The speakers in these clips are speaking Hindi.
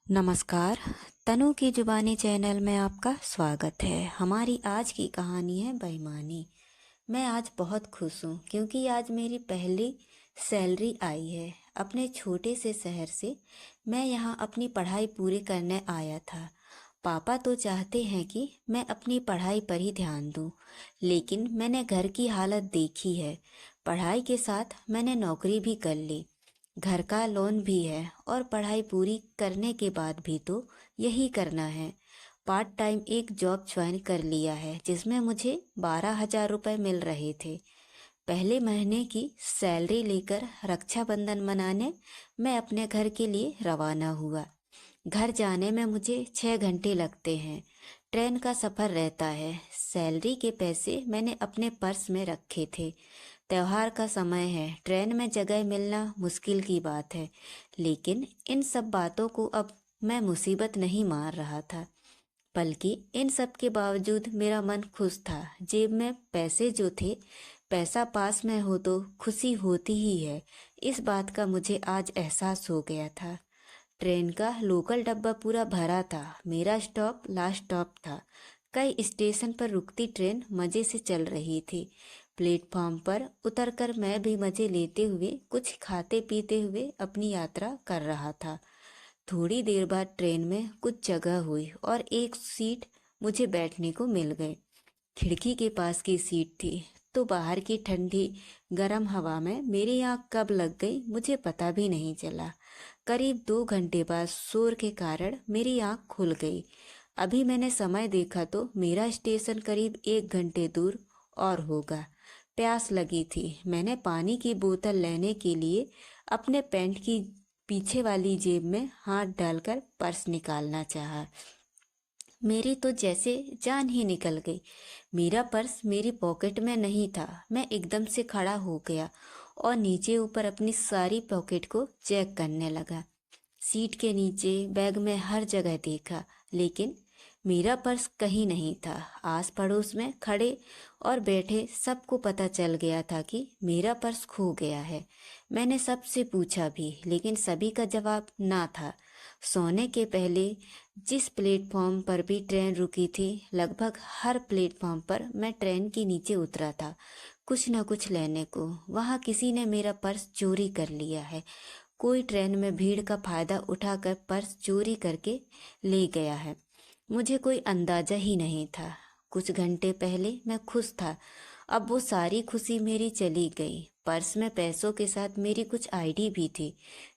नमस्कार। तनु की जुबानी चैनल में आपका स्वागत है। हमारी आज की कहानी है बेईमानी। मैं आज बहुत खुश हूँ क्योंकि आज मेरी पहली सैलरी आई है। अपने छोटे से शहर से मैं यहाँ अपनी पढ़ाई पूरी करने आया था। पापा तो चाहते हैं कि मैं अपनी पढ़ाई पर ही ध्यान दूँ, लेकिन मैंने घर की हालत देखी है। पढ़ाई के साथ मैंने नौकरी भी कर ली, घर का लोन भी है और पढ़ाई पूरी करने के बाद भी तो यही करना है। पार्ट टाइम एक जॉब ज्वाइन कर लिया है जिसमें मुझे 12,000 रुपये मिल रहे थे। पहले महीने की सैलरी लेकर रक्षाबंधन मनाने मैं अपने घर के लिए रवाना हुआ। घर जाने में मुझे 6 घंटे लगते हैं। ट्रेन का सफ़र रहता है। सैलरी के पैसे मैंने अपने पर्स में रखे थे। त्योहार का समय है, ट्रेन में जगह मिलना मुश्किल की बात है, लेकिन इन सब बातों को अब मैं मुसीबत नहीं मान रहा था, बल्कि इन सब के बावजूद मेरा मन खुश था। जेब में पैसे जो थे, पैसा पास में हो तो खुशी होती ही है, इस बात का मुझे आज एहसास हो गया था। ट्रेन का लोकल डब्बा पूरा भरा था। मेरा स्टॉप लास्ट स्टॉप था। कई स्टेशन पर रुकती ट्रेन मज़े से चल रही थी। प्लेटफॉर्म पर उतरकर मैं भी मज़े लेते हुए कुछ खाते पीते हुए अपनी यात्रा कर रहा था। थोड़ी देर बाद ट्रेन में कुछ जगह हुई और एक सीट मुझे बैठने को मिल गई। खिड़की के पास की सीट थी, तो बाहर की ठंडी गर्म हवा में मेरी आँख कब लग गई मुझे पता भी नहीं चला। करीब 2 घंटे बाद शोर के कारण मेरी आँख खुल गई। अभी मैंने समय देखा तो मेरा स्टेशन करीब 1 घंटे दूर और होगा। प्यास लगी थी। मैंने पानी की बोतल लेने के लिए अपने पैंट की पीछे वाली जेब में हाथ डालकर पर्स निकालना चाहा। मेरी तो जैसे जान ही निकल गई। मेरा पर्स मेरी पॉकेट में नहीं था। मैं एकदम से खड़ा हो गया और नीचे ऊपर अपनी सारी पॉकेट को चेक करने लगा। सीट के नीचे, बैग में, हर जगह देखा, लेकिन मेरा पर्स कहीं नहीं था। आस पड़ोस में खड़े और बैठे सबको पता चल गया था कि मेरा पर्स खो गया है। मैंने सबसे पूछा भी, लेकिन सभी का जवाब ना था। सोने के पहले जिस प्लेटफॉर्म पर भी ट्रेन रुकी थी, लगभग हर प्लेटफॉर्म पर मैं ट्रेन के नीचे उतरा था कुछ न कुछ लेने को। वहाँ किसी ने मेरा पर्स चोरी कर लिया है। कोई ट्रेन में भीड़ का फायदा उठाकर पर्स चोरी करके ले गया है। मुझे कोई अंदाजा ही नहीं था। कुछ घंटे पहले मैं खुश था, अब वो सारी खुशी मेरी चली गई। पर्स में पैसों के साथ मेरी कुछ आईडी भी थी,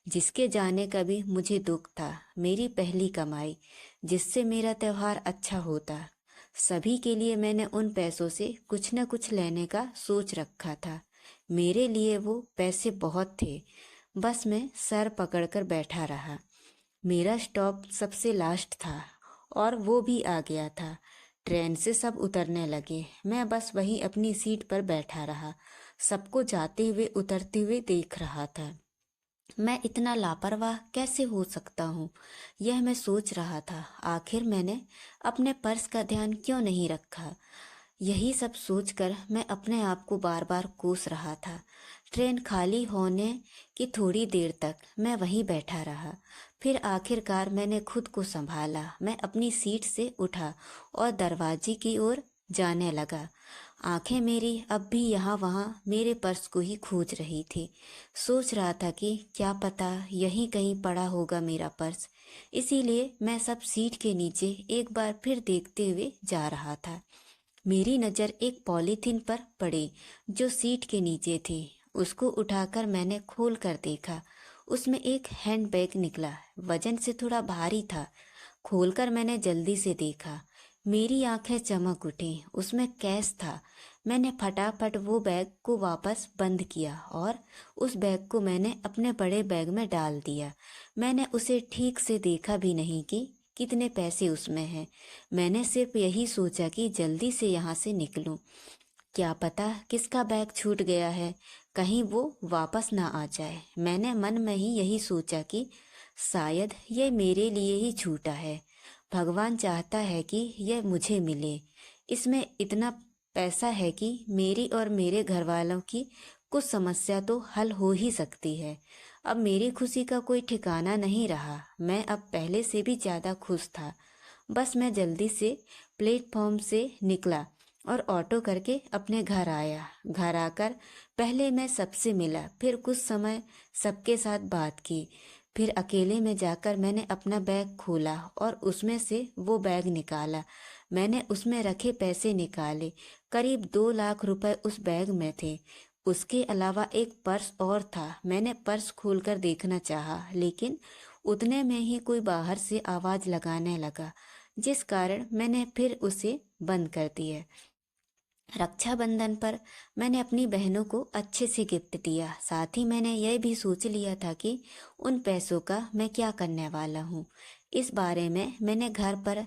जिसके जाने का भी मुझे दुख था। मेरी पहली कमाई, जिससे मेरा त्योहार अच्छा होता। सभी के लिए मैंने उन पैसों से कुछ न कुछ लेने का सोच रखा था। मेरे लिए वो पैसे बहुत थे। बस मैं सर पकड़कर बैठा रहा। मेरा स्टॉप सबसे लास्ट था और वो भी आ गया था। ट्रेन से सब उतरने लगे, मैं बस वहीं अपनी सीट पर बैठा रहा। सबको जाते हुए उतरते हुए देख रहा था। मैं इतना लापरवाह कैसे हो सकता हूँ, यह मैं सोच रहा था। आखिर मैंने अपने पर्स का ध्यान क्यों नहीं रखा? यही सब सोचकर मैं अपने आप को बार बार कोस रहा था। ट्रेन खाली होने की थोड़ी देर तक मैं वहीं बैठा रहा। फिर आखिरकार मैंने खुद को संभाला। मैं अपनी सीट से उठा और दरवाजे की ओर जाने लगा। आंखें मेरी अब भी यहाँ वहाँ मेरे पर्स को ही खोज रही थी। सोच रहा था कि क्या पता यहीं कहीं पड़ा होगा मेरा पर्स। इसीलिए मैं सब सीट के नीचे एक बार फिर देखते हुए जा रहा था। मेरी नज़र एक पॉलीथीन पर पड़ी जो सीट के नीचे थी। उसको उठाकर मैंने खोल कर देखा। उसमें एक हैंडबैग निकला, वजन से थोड़ा भारी था। खोलकर मैंने जल्दी से देखा। मेरी आंखें चमक उठी। उसमें कैश था। मैंने फटाफट वो बैग को वापस बंद किया और उस बैग को मैंने अपने बड़े बैग में डाल दिया। मैंने उसे ठीक से देखा भी नहीं कि कितने पैसे उसमें हैं। मैंने सिर्फ यही सोचा कि जल्दी से यहाँ से निकलूं। क्या पता किसका बैग छूट गया है, कहीं वो वापस ना आ जाए। मैंने मन में ही यही सोचा कि शायद ये मेरे लिए ही छूटा है। भगवान चाहता है कि यह मुझे मिले। इसमें इतना पैसा है कि मेरी और मेरे घर वालों की कुछ समस्या तो हल हो ही सकती है। अब मेरी खुशी का कोई ठिकाना नहीं रहा। मैं अब पहले से भी ज़्यादा खुश था। बस मैं जल्दी से प्लेटफॉर्म से निकला और ऑटो करके अपने घर आया। घर आकर पहले मैं सबसे मिला, फिर कुछ समय सबके साथ बात की। फिर अकेले में जाकर मैंने अपना बैग खोला और उसमें से वो बैग निकाला। मैंने उसमें रखे पैसे निकाले। करीब 2 लाख रुपए उस बैग में थे। उसके अलावा एक पर्स और था। मैंने पर्स खोलकर देखना चाहा, लेकिन उतने में ही कोई बाहर से आवाज़ लगाने लगा, जिस कारण मैंने फिर उसे बंद कर दिया। रक्षाबंधन पर मैंने अपनी बहनों को अच्छे से गिफ्ट दिया। साथ ही मैंने यह भी सोच लिया था कि उन पैसों का मैं क्या करने वाला हूँ। इस बारे में मैंने घर पर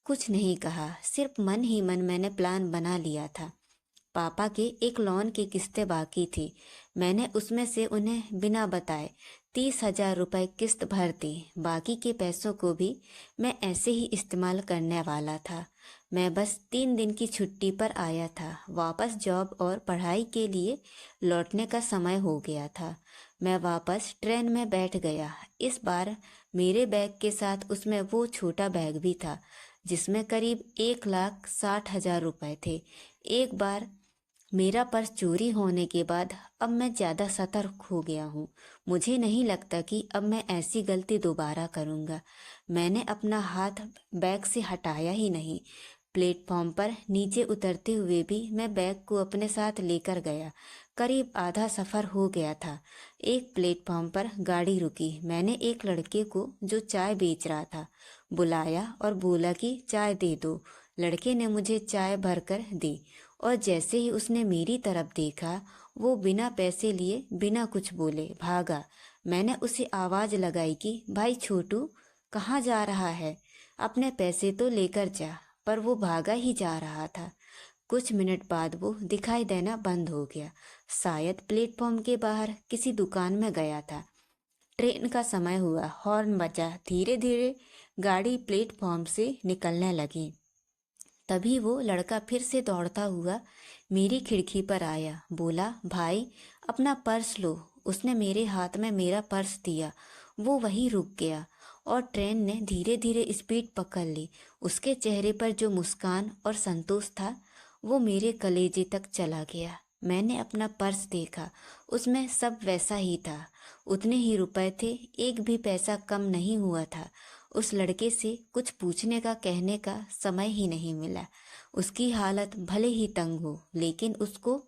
कुछ नहीं कहा, सिर्फ मन ही मन मैंने प्लान बना लिया था। पापा के एक लोन की किस्तें बाकी थी। मैंने उसमें से उन्हें बिना बताए 30,000 रुपये किस्त भर दी। बाकी के पैसों को भी मैं ऐसे ही इस्तेमाल करने वाला था। मैं बस 3 दिन की छुट्टी पर आया था। वापस जॉब और पढ़ाई के लिए लौटने का समय हो गया था। मैं वापस ट्रेन में बैठ गया। इस बार मेरे बैग के साथ उसमें वो छोटा बैग भी था, जिसमें करीब 1,60,000 रुपये थे। एक बार मेरा पर्स चोरी होने के बाद अब मैं ज़्यादा सतर्क हो गया हूँ। मुझे नहीं लगता कि अब मैं ऐसी गलती दोबारा करूँगा। मैंने अपना हाथ बैग से हटाया ही नहीं। प्लेटफॉर्म पर नीचे उतरते हुए भी मैं बैग को अपने साथ लेकर गया। करीब आधा सफ़र हो गया था। एक प्लेटफॉर्म पर गाड़ी रुकी। मैंने एक लड़के को जो चाय बेच रहा था बुलाया और बोला कि चाय दे दो। लड़के ने मुझे चाय भरकर दी और जैसे ही उसने मेरी तरफ देखा, वो बिना पैसे लिए बिना कुछ बोले भागा। मैंने उसे आवाज़ लगाई कि भाई छोटू, कहाँ जा रहा है? अपने पैसे तो लेकर जा। पर वो भागा ही जा रहा था। कुछ मिनट बाद वो दिखाई देना बंद हो गया। शायद प्लेटफॉर्म के बाहर किसी दुकान में गया था। ट्रेन का समय हुआ, हॉर्न बजा। धीरे धीरे गाड़ी प्लेटफॉर्म से निकलने लगी। तभी वो लड़का फिर से दौड़ता हुआ मेरी खिड़की पर आया। बोला, भाई अपना पर्स लो। उसने मेरे हाथ में मेरा पर्स दिया। वो वहीं रुक गया और ट्रेन ने धीरे धीरे स्पीड पकड़ ली। उसके चेहरे पर जो मुस्कान और संतोष था, वो मेरे कलेजे तक चला गया। मैंने अपना पर्स देखा। उसमें सब वैसा ही था। उतने ही रुपए थे, एक भी पैसा कम नहीं हुआ था। उस लड़के से कुछ पूछने का, कहने का समय ही नहीं मिला। उसकी हालत भले ही तंग हो, लेकिन उसको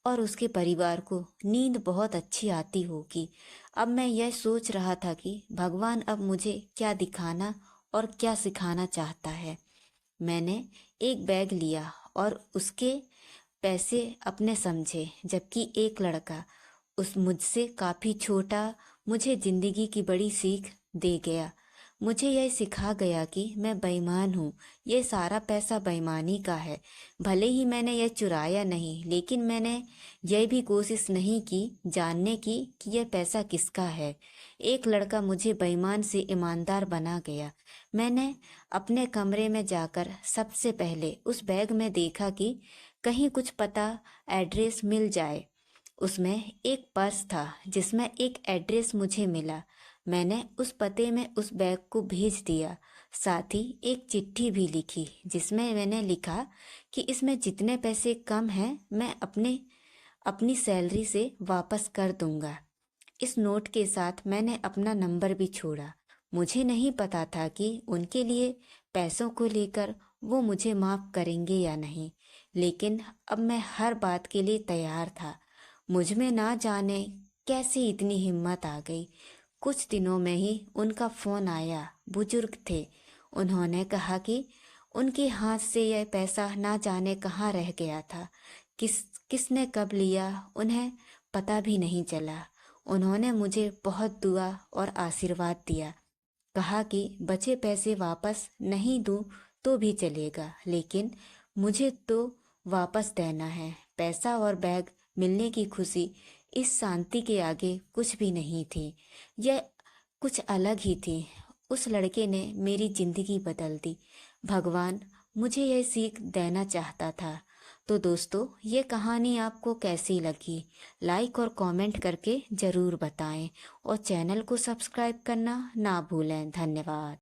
और उसके परिवार को नींद बहुत अच्छी आती होगी। अब मैं यह सोच रहा था कि भगवान अब मुझे क्या दिखाना और क्या सिखाना चाहता है। मैंने एक बैग लिया और उसके पैसे अपने समझे, जबकि एक लड़का उस मुझसे काफ़ी छोटा मुझे ज़िंदगी की बड़ी सीख दे गया। मुझे यह सिखा गया कि मैं बेईमान हूँ। ये सारा पैसा बेईमानी का है। भले ही मैंने यह चुराया नहीं, लेकिन मैंने यह भी कोशिश नहीं की जानने की कि यह पैसा किसका है। एक लड़का मुझे बेईमान से ईमानदार बना गया। मैंने अपने कमरे में जाकर सबसे पहले उस बैग में देखा कि कहीं कुछ पता, एड्रेस मिल जाए। उसमें एक पर्स था जिसमें एक एड्रेस मुझे मिला। मैंने उस पते में उस बैग को भेज दिया। साथ ही एक चिट्ठी भी लिखी, जिसमें मैंने लिखा कि इसमें जितने पैसे कम हैं मैं अपनी सैलरी से वापस कर दूंगा। इस नोट के साथ मैंने अपना नंबर भी छोड़ा। मुझे नहीं पता था कि उनके लिए पैसों को लेकर वो मुझे माफ़ करेंगे या नहीं, लेकिन अब मैं हर बात के लिए तैयार था। मुझ में ना जाने कैसे इतनी हिम्मत आ गई। कुछ दिनों में ही उनका फ़ोन आया। बुजुर्ग थे। उन्होंने कहा कि उनके हाथ से यह पैसा ना जाने कहाँ रह गया था। किसने कब लिया उन्हें पता भी नहीं चला। उन्होंने मुझे बहुत दुआ और आशीर्वाद दिया। कहा कि बचे पैसे वापस नहीं दूं तो भी चलेगा, लेकिन मुझे तो वापस देना है। पैसा और बैग मिलने की खुशी इस शांति के आगे कुछ भी नहीं थी। यह कुछ अलग ही थी। उस लड़के ने मेरी जिंदगी बदल दी। भगवान मुझे यह सीख देना चाहता था। तो दोस्तों, ये कहानी आपको कैसी लगी? लाइक और कमेंट करके ज़रूर बताएं और चैनल को सब्सक्राइब करना ना भूलें। धन्यवाद।